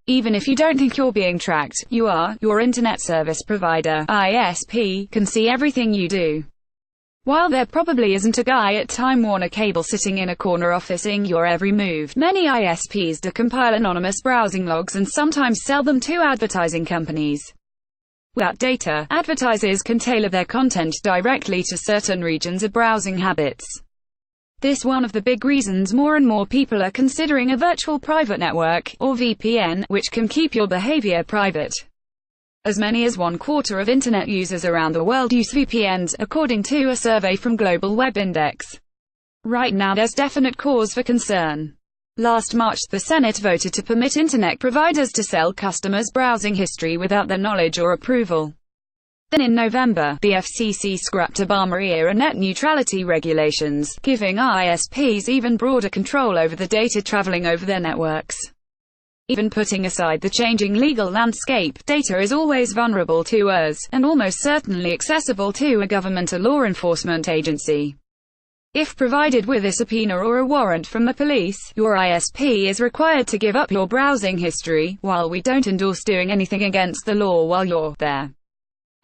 Even if you don't think you're being tracked, you are. Your internet service provider, ISP, can see everything you do. While there probably isn't a guy at Time Warner Cable sitting in a corner officing your every move, many ISPs do compile anonymous browsing logs and sometimes sell them to advertising companies. With that data, advertisers can tailor their content directly to certain regions of browsing habits. This is one of the big reasons more and more people are considering a virtual private network, or VPN, which can keep your behavior private. As many as 1/4 of Internet users around the world use VPNs, according to a survey from Global Web Index. Right now there's definite cause for concern. Last March, the Senate voted to permit Internet providers to sell customers' browsing history without their knowledge or approval. Then in November, the FCC scrapped Obama-era net neutrality regulations, giving ISPs even broader control over the data traveling over their networks. Even putting aside the changing legal landscape, data is always vulnerable to us, and almost certainly accessible to a government or law enforcement agency. If provided with a subpoena or a warrant from the police, your ISP is required to give up your browsing history. While we don't endorse doing anything against the law while you're there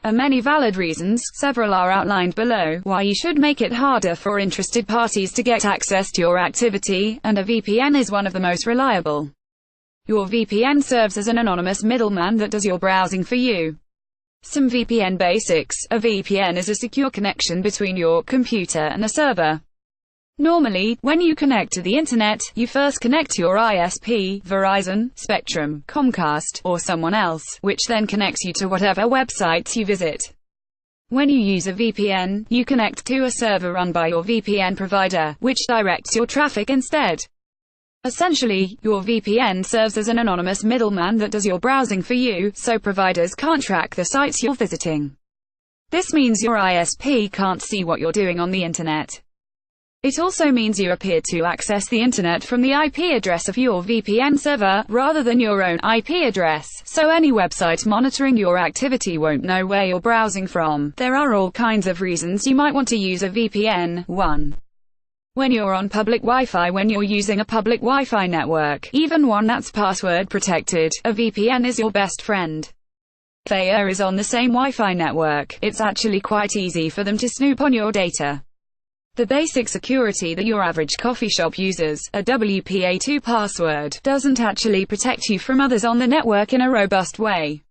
are many valid reasons, several are outlined below, why you should make it harder for interested parties to get access to your activity, and a VPN is one of the most reliable. Your VPN serves as an anonymous middleman that does your browsing for you. Some VPN basics. A VPN is a secure connection between your computer and a server. Normally, when you connect to the internet, you first connect to your ISP, Verizon, Spectrum, Comcast, or someone else, which then connects you to whatever websites you visit. When you use a VPN, you connect to a server run by your VPN provider, which directs your traffic instead. Essentially, your VPN serves as an anonymous middleman that does your browsing for you, so providers can't track the sites you're visiting. This means your ISP can't see what you're doing on the internet. It also means you appear to access the internet from the IP address of your VPN server, rather than your own IP address, so any website monitoring your activity won't know where you're browsing from. There are all kinds of reasons you might want to use a VPN. 1. When you're on public Wi-Fi. When you're using a public Wi-Fi network, even one that's password protected, a VPN is your best friend. If a is on the same Wi-Fi network, it's actually quite easy for them to snoop on your data. The basic security that your average coffee shop uses, a WPA2 password, doesn't actually protect you from others on the network in a robust way.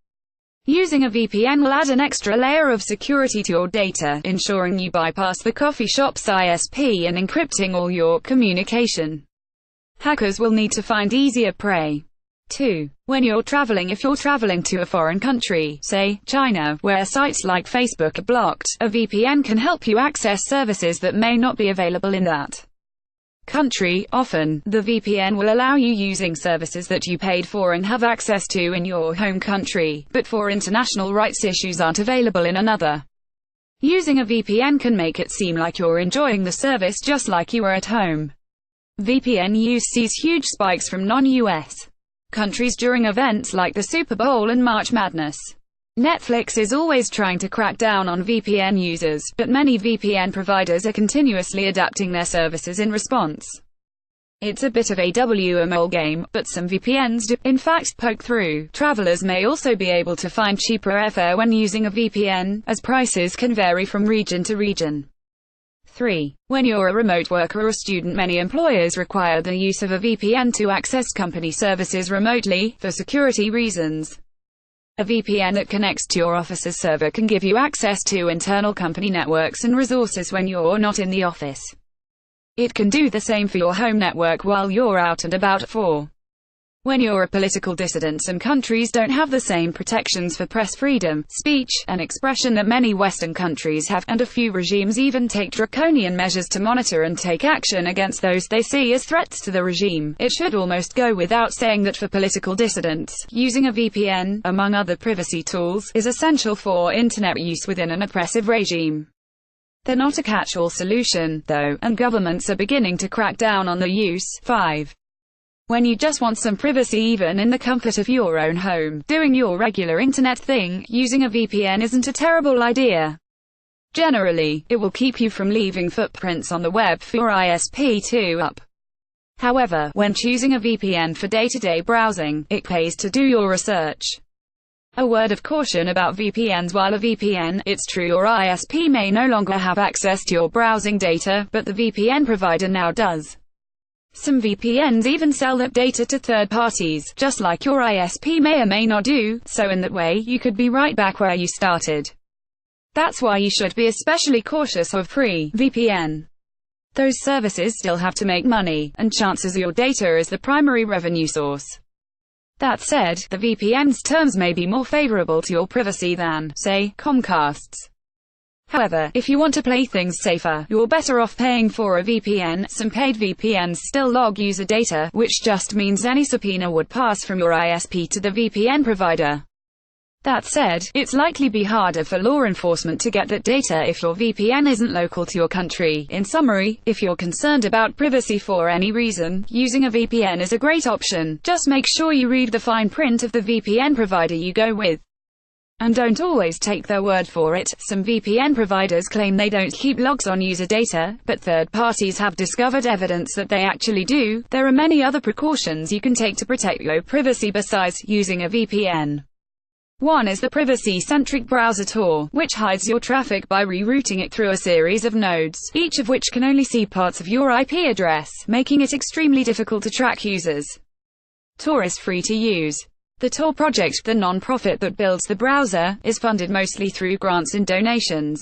Using a VPN will add an extra layer of security to your data, ensuring you bypass the coffee shop's ISP and encrypting all your communication. Hackers will need to find easier prey. 2. When you're traveling. If you're traveling to a foreign country, say, China, where sites like Facebook are blocked, a VPN can help you access services that may not be available in that country. Often, the VPN will allow you using services that you paid for and have access to in your home country, but for international rights issues aren't available in another. Using a VPN can make it seem like you're enjoying the service just like you were at home. VPN use sees huge spikes from non-US countries during events like the Super Bowl and March Madness. Netflix is always trying to crack down on VPN users, but many VPN providers are continuously adapting their services in response. It's a bit of a WMO game, but some VPNs do, in fact, poke through. Travelers may also be able to find cheaper airfare when using a VPN, as prices can vary from region to region. 3. When you're a remote worker or student. Many employers require the use of a VPN to access company services remotely, for security reasons. A VPN that connects to your office's server can give you access to internal company networks and resources when you're not in the office. It can do the same for your home network while you're out and about. 4. When you're a political dissident. Some countries don't have the same protections for press freedom, speech, and expression that many Western countries have, and a few regimes even take draconian measures to monitor and take action against those they see as threats to the regime. It should almost go without saying that for political dissidents, using a VPN, among other privacy tools, is essential for internet use within an oppressive regime. They're not a catch-all solution, though, and governments are beginning to crack down on their use. 5. When you just want some privacy even in the comfort of your own home, doing your regular internet thing, using a VPN isn't a terrible idea. Generally, it will keep you from leaving footprints on the web for your ISP to up. However, when choosing a VPN for day-to-day browsing, it pays to do your research. A word of caution about VPNs: while a VPN, it's true your ISP may no longer have access to your browsing data, but the VPN provider now does. Some VPNs even sell that data to third parties, just like your ISP may or may not do, so in that way you could be right back where you started. That's why you should be especially cautious of free VPN. Those services still have to make money, and chances are your data is the primary revenue source. That said, the VPN's terms may be more favorable to your privacy than, say, Comcast's. However, if you want to play things safer, you're better off paying for a VPN. Some paid VPNs still log user data, which just means any subpoena would pass from your ISP to the VPN provider. That said, it's likely be harder for law enforcement to get that data if your VPN isn't local to your country. In summary, if you're concerned about privacy for any reason, using a VPN is a great option. Just make sure you read the fine print of the VPN provider you go with. And don't always take their word for it. Some VPN providers claim they don't keep logs on user data, but third parties have discovered evidence that they actually do. There are many other precautions you can take to protect your privacy besides using a VPN. One is the privacy-centric browser Tor, which hides your traffic by rerouting it through a series of nodes, each of which can only see parts of your IP address, making it extremely difficult to track users. Tor is free to use. The Tor project, the non-profit that builds the browser, is funded mostly through grants and donations.